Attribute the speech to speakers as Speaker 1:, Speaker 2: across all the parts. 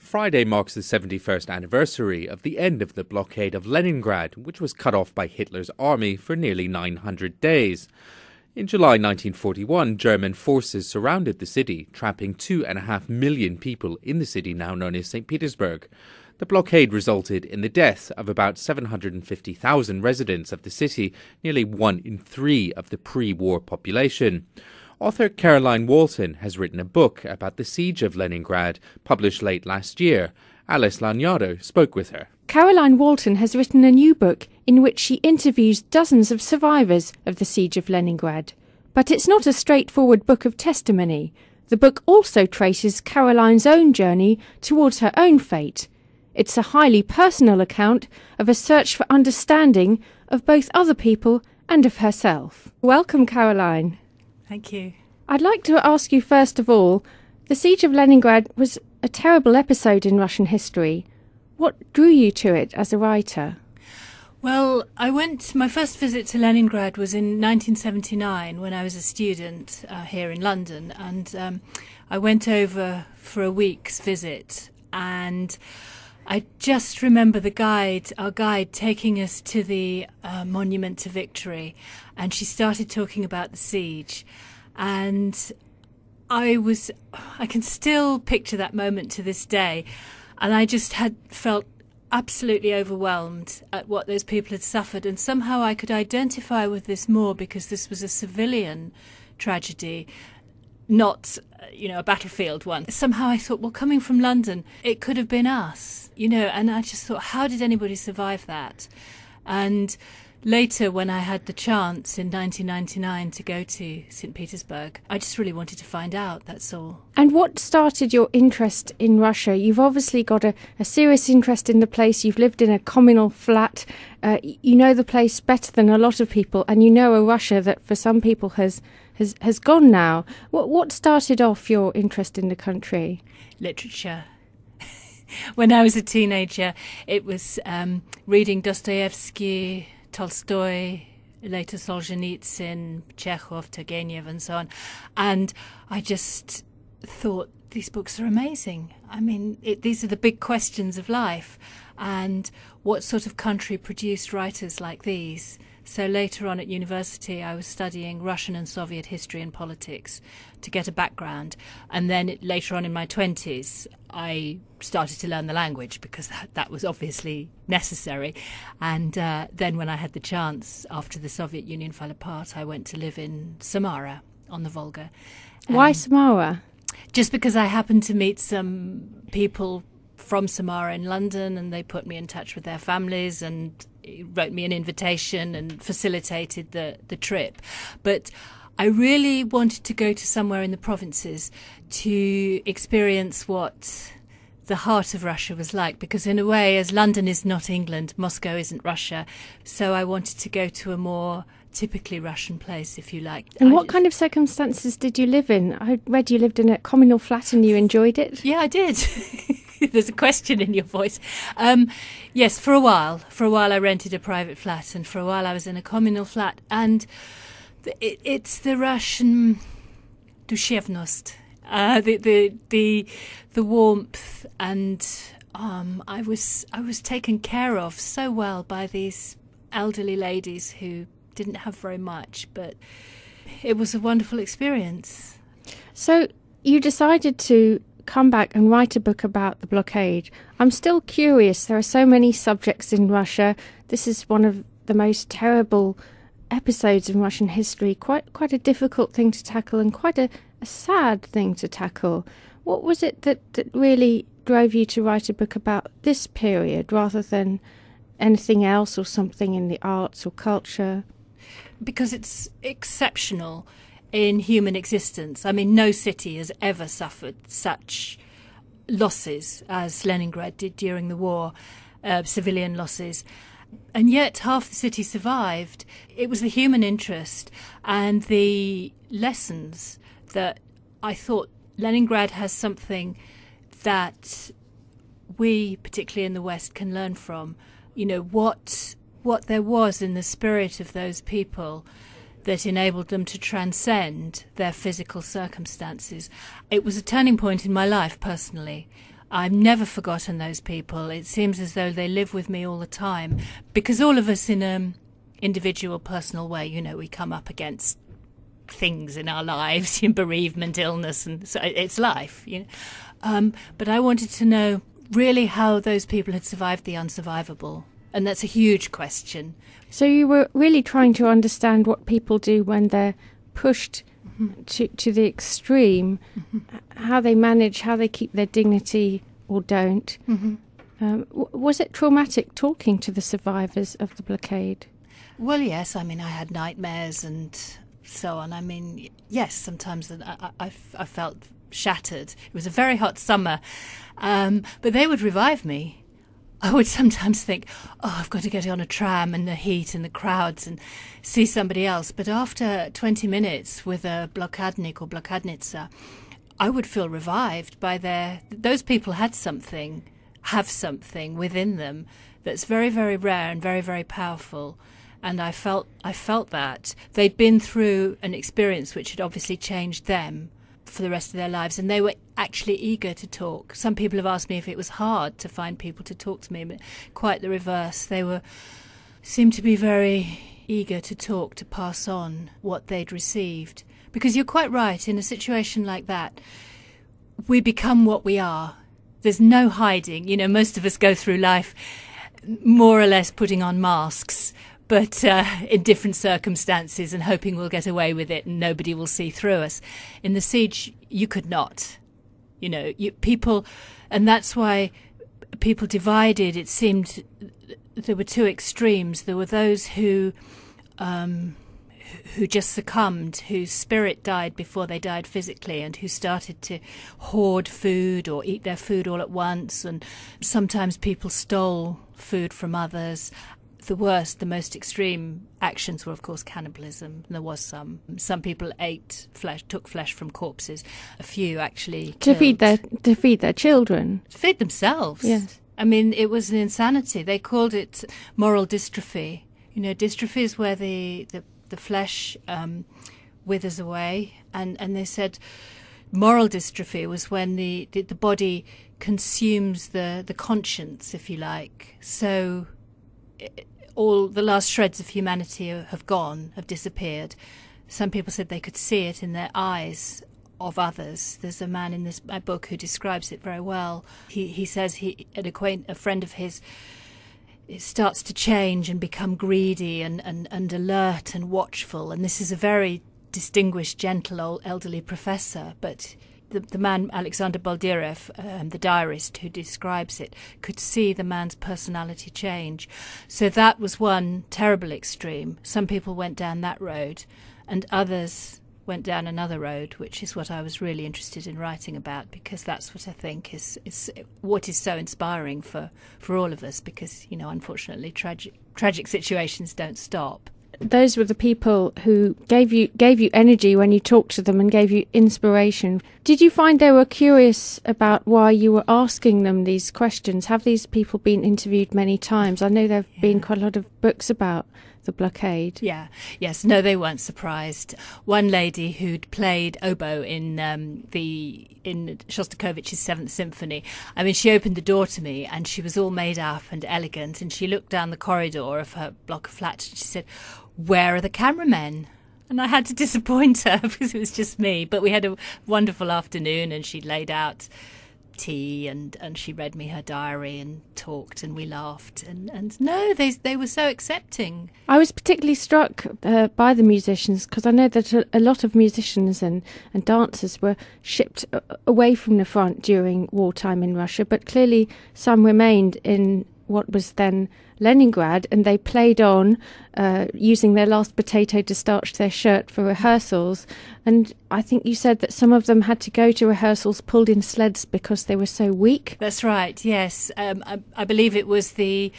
Speaker 1: Friday marks the 71st anniversary of the end of the blockade of Leningrad, which was cut off by Hitler's army for nearly 900 days. In July 1941, German forces surrounded the city, trapping 2.5 million people in the city now known as St. Petersburg. The blockade resulted in the death of about 750,000 residents of the city, nearly 1 in 3 of the pre-war population. Author Caroline Walton has written a book about the siege of Leningrad, published late last year. Alice Lanyado spoke with her.
Speaker 2: Caroline Walton has written a new book in which she interviews dozens of survivors of the siege of Leningrad. But it's not a straightforward book of testimony. The book also traces Caroline's own journey towards her own fate. It's a highly personal account of a search for understanding of both other people and of herself. Welcome, Caroline.
Speaker 3: Thank you.
Speaker 2: I'd like to ask you first of all, the siege of Leningrad was a terrible episode in Russian history. What drew you to it as a writer?
Speaker 3: Well, my first visit to Leningrad was in 1979 when I was a student here in London, and I went over for a week's visit, and I just remember our guide taking us to the Monument to Victory, and she started talking about the siege, and I can still picture that moment to this day, and I just had felt absolutely overwhelmed at what those people had suffered, and somehow I could identify with this more because this was a civilian tragedy, not a battlefield one. Somehow I thought, well, coming from London, it could have been us, and I just thought, how did anybody survive that? And later, when I had the chance in 1999 to go to St. Petersburg, I just really wanted to find out, that's all.
Speaker 2: And what started your interest in Russia? You've obviously got a serious interest in the place. You've lived in a communal flat. You know the place better than a lot of people, and you know a Russia that for some people has gone now. What started off your interest in the country?
Speaker 3: Literature. When I was a teenager, it was reading Dostoevsky, Tolstoy, later Solzhenitsyn, Chekhov, Turgenev, and so on. And I just thought, these books are amazing. I mean, these are the big questions of life. And what sort of country produced writers like these? So later on at university, I was studying Russian and Soviet history and politics to get a background. And then later on in my 20s, I started to learn the language because that was obviously necessary. And then when I had the chance, after the Soviet Union fell apart, I went to live in Samara on the Volga.
Speaker 2: Why Samara?
Speaker 3: Just because I happened to meet some people from Samara in London, and they put me in touch with their families and wrote me an invitation and facilitated the trip. But I really wanted to go to somewhere in the provinces to experience what the heart of Russia was like, because in a way, as London is not England, Moscow isn't Russia, so I wanted to go to a more typically Russian place, if you like.
Speaker 2: And what kind of circumstances did you live in? I read you lived in a communal flat and you enjoyed it.
Speaker 3: Yeah, I did. There's a question in your voice. Yes, for a while. For a while I rented a private flat, and for a while I was in a communal flat. And it's the Russian dushevnost, the warmth, and I was taken care of so well by these elderly ladies who didn't have very much, but it was a wonderful experience.
Speaker 2: So you decided to come back and write a book about the blockade. I'm still curious. There are so many subjects in Russia. This is one of the most terrible episodes in Russian history. Quite a difficult thing to tackle, and quite a sad thing to tackle. What was it that really drove you to write a book about this period rather than anything else, or something in the arts or culture?
Speaker 3: Because it's exceptional in human existence. I mean, no city has ever suffered such losses as Leningrad did during the war, civilian losses. And yet half the city survived. It was the human interest and the lessons that I thought Leningrad has something that we, particularly in the West, can learn from. What there was in the spirit of those people that enabled them to transcend their physical circumstances. It was a turning point in my life personally. I've never forgotten those people. It seems as though they live with me all the time, because all of us in an individual, personal way, you know, we come up against things in our lives, bereavement, illness, and so it's life, you know. But I wanted to know really how those people had survived the unsurvivable, and that's a huge question.
Speaker 2: So you were really trying to understand what people do when they're pushed to the extreme, how they manage, how they keep their dignity or don't. Was it traumatic talking to the survivors of the blockade?
Speaker 3: Well, yes. I mean, I had nightmares and so on. I mean, yes, sometimes I felt shattered. It was a very hot summer, but they would revive me. I would sometimes think, oh, I've got to get on a tram in the heat and the crowds and see somebody else. But after 20 minutes with a blokadnik or blokadnica, I would feel revived by those people have something within them that's very, very rare and very, very powerful. And I felt that they'd been through an experience which had obviously changed them for the rest of their lives, and they were actually eager to talk. Some people have asked me if it was hard to find people to talk to me, but quite the reverse. They seemed to be very eager to talk, to pass on what they'd received. Because you're quite right, in a situation like that, we become what we are. There's no hiding. You know, most of us go through life more or less putting on masks, but in different circumstances, and hoping we'll get away with it and nobody will see through us. In the siege, you could not. You know, people, and that's why people divided. It seemed there were two extremes. There were those who just succumbed, whose spirit died before they died physically, and who started to hoard food or eat their food all at once. And sometimes people stole food from others. The worst, the most extreme actions were, of course, cannibalism. There was some. Some people ate flesh, took flesh from corpses. A few actually
Speaker 2: to feed their children,
Speaker 3: to feed themselves.
Speaker 2: Yes,
Speaker 3: I mean, it was an insanity. They called it moral dystrophy. You know, dystrophy is where the flesh withers away, and they said moral dystrophy was when the body consumes the conscience, if you like. So all the last shreds of humanity have gone, have disappeared. Some people said they could see it in their eyes of others. There's a man in my book who describes it very well. He says a friend of his, it starts to change and become greedy and alert and watchful. And this is a very distinguished, gentle, old elderly professor, but the man, Alexander Baldirev, the diarist who describes it, could see the man's personality change. So that was one terrible extreme. Some people went down that road, and others went down another road, which is what I was really interested in writing about, because that's what I think is what is so inspiring for all of us, because, you know, unfortunately tragic situations don't stop.
Speaker 2: Those were the people who gave you energy when you talked to them and gave you inspiration. Did you find they were curious about why you were asking them these questions? Have these people been interviewed many times? I know there have been quite a lot of books about the blockade.
Speaker 3: Yeah, yes, no, they weren't surprised. One lady who'd played oboe in Shostakovich's Seventh Symphony, I mean, she opened the door to me and she was all made up and elegant, and she looked down the corridor of her block of flats and she said, "Where are the cameramen?" And I had to disappoint her because it was just me. But we had a wonderful afternoon, and she laid out tea and she read me her diary and talked, and we laughed. And no, they were so accepting.
Speaker 2: I was particularly struck by the musicians, because I know that a lot of musicians and dancers were shipped away from the front during wartime in Russia, but clearly some remained in what was then Leningrad, and they played on using their last potato to starch their shirt for rehearsals. And I think you said that some of them had to go to rehearsals pulled in sleds because they were so weak.
Speaker 3: That's right, yes. I believe it was the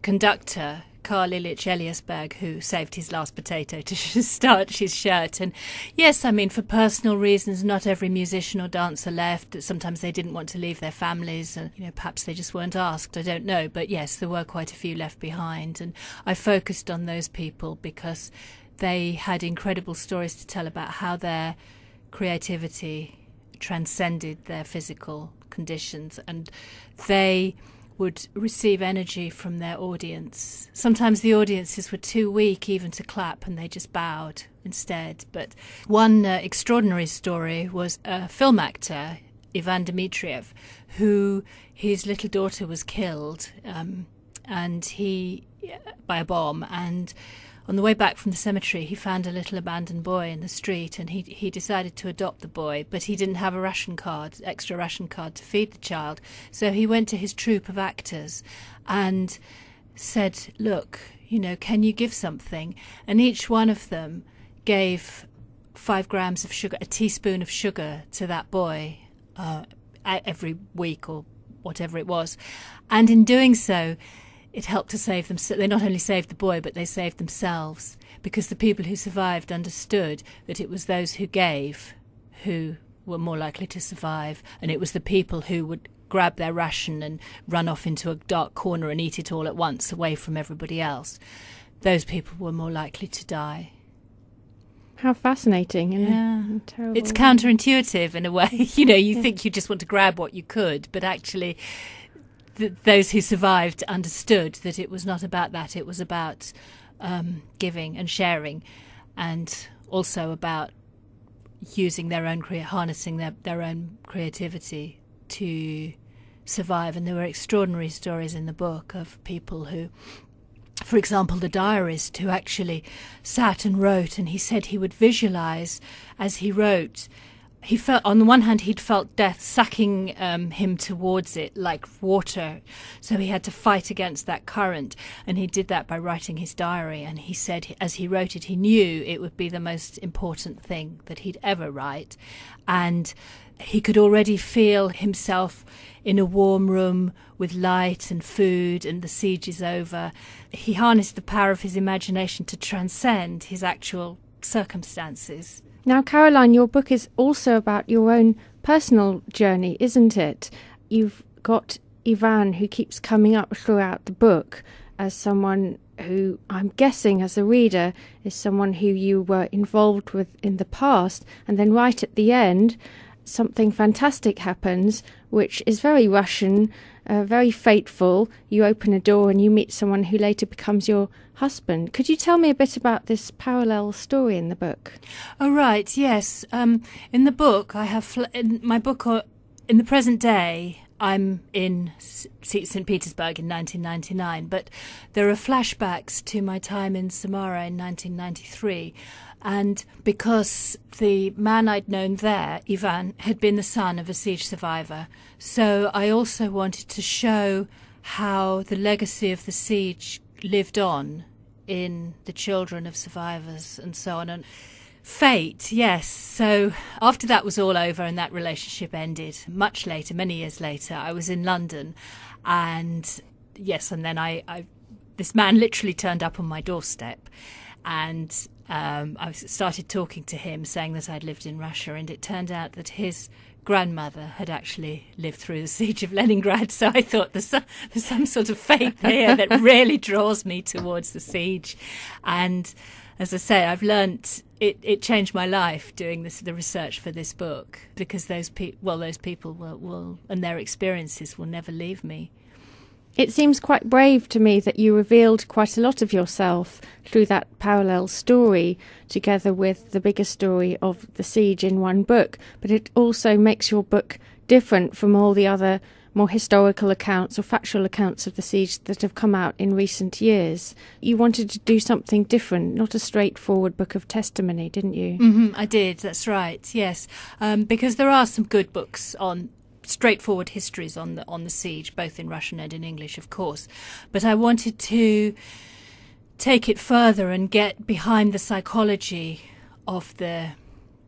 Speaker 3: conductor, Karl Ilyich Eliasberg, who saved his last potato to starch his shirt. And yes, I mean, for personal reasons, not every musician or dancer left. Sometimes they didn't want to leave their families, and perhaps they just weren't asked. I don't know, but yes, there were quite a few left behind. And I focused on those people because they had incredible stories to tell about how their creativity transcended their physical conditions, and they would receive energy from their audience. Sometimes the audiences were too weak even to clap, and they just bowed instead. But one extraordinary story was a film actor, Ivan Dmitriev, who his little daughter was killed by a bomb, and on the way back from the cemetery, he found a little abandoned boy in the street, and he decided to adopt the boy, but he didn't have a extra ration card to feed the child. So he went to his troupe of actors and said, look, can you give something? And each one of them gave 5 grams of sugar, a teaspoon of sugar to that boy every week or whatever it was. And in doing so, it helped to save them. They not only saved the boy, but they saved themselves, because the people who survived understood that it was those who gave who were more likely to survive, and it was the people who would grab their ration and run off into a dark corner and eat it all at once away from everybody else. Those people were more likely to die.
Speaker 2: How fascinating and terrible.
Speaker 3: It's counterintuitive in a way. You think you just want to grab what you could, but actually those who survived understood that it was not about that. It was about giving and sharing, and also about using their own harnessing their own creativity to survive. And there were extraordinary stories in the book of people who, for example, the diarist who actually sat and wrote, and he said he would visualize as he wrote. He felt, on the one hand, he'd felt death sucking him towards it like water, so he had to fight against that current, and he did that by writing his diary. And he said, as he wrote it, he knew it would be the most important thing that he'd ever write, and he could already feel himself in a warm room with light and food, and the siege is over. He harnessed the power of his imagination to transcend his actual circumstances.
Speaker 2: Now, Caroline, your book is also about your own personal journey, isn't it? You've got Ivan, who keeps coming up throughout the book as someone who, I'm guessing as a reader, is someone who you were involved with in the past. And then right at the end, something fantastic happens, which is very Russian, very fateful. You open a door and you meet someone who later becomes your husband. Could you tell me a bit about this parallel story in the book?
Speaker 3: Oh, right, yes. In the book, I have, in my book, in the present day, I'm in St. Petersburg in 1999, but there are flashbacks to my time in Samara in 1993. And because the man I'd known there, Ivan, had been the son of a siege survivor, so I also wanted to show how the legacy of the siege lived on in the children of survivors and so on. And fate, yes. So after that was all over and that relationship ended, much later, many years later, I was in London, and yes, and then this man literally turned up on my doorstep, and I started talking to him, saying that I'd lived in Russia, and it turned out that his grandmother had actually lived through the siege of Leningrad. So I thought there's some sort of fate here that really draws me towards the siege. And as I say, I've learnt it changed my life doing the research for this book, because those people will and their experiences will never leave me.
Speaker 2: It seems quite brave to me that you revealed quite a lot of yourself through that parallel story, together with the bigger story of the siege in one book. But it also makes your book different from all the other more historical accounts or factual accounts of the siege that have come out in recent years. You wanted to do something different, not a straightforward book of testimony, didn't you?
Speaker 3: Mm-hmm, I did, that's right, yes. Because there are some good books on straightforward histories on the siege, both in Russian and in English, of course. But I wanted to take it further and get behind the psychology of the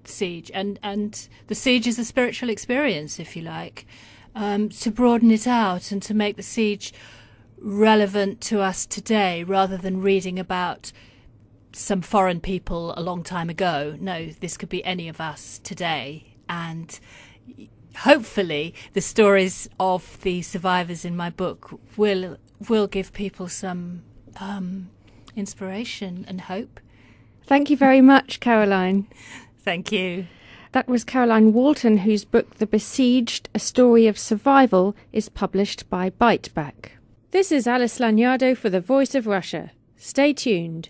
Speaker 3: siege. And the siege is a spiritual experience, if you like, to broaden it out and to make the siege relevant to us today, rather than reading about some foreign people a long time ago. No, this could be any of us today. And hopefully the stories of the survivors in my book will give people some inspiration and hope.
Speaker 2: Thank you very much, Caroline.
Speaker 3: Thank you.
Speaker 2: That was Caroline Walton, whose book The Besieged, A Story of Survival is published by Biteback. This is Alice Lanyardo for the Voice of Russia. Stay tuned.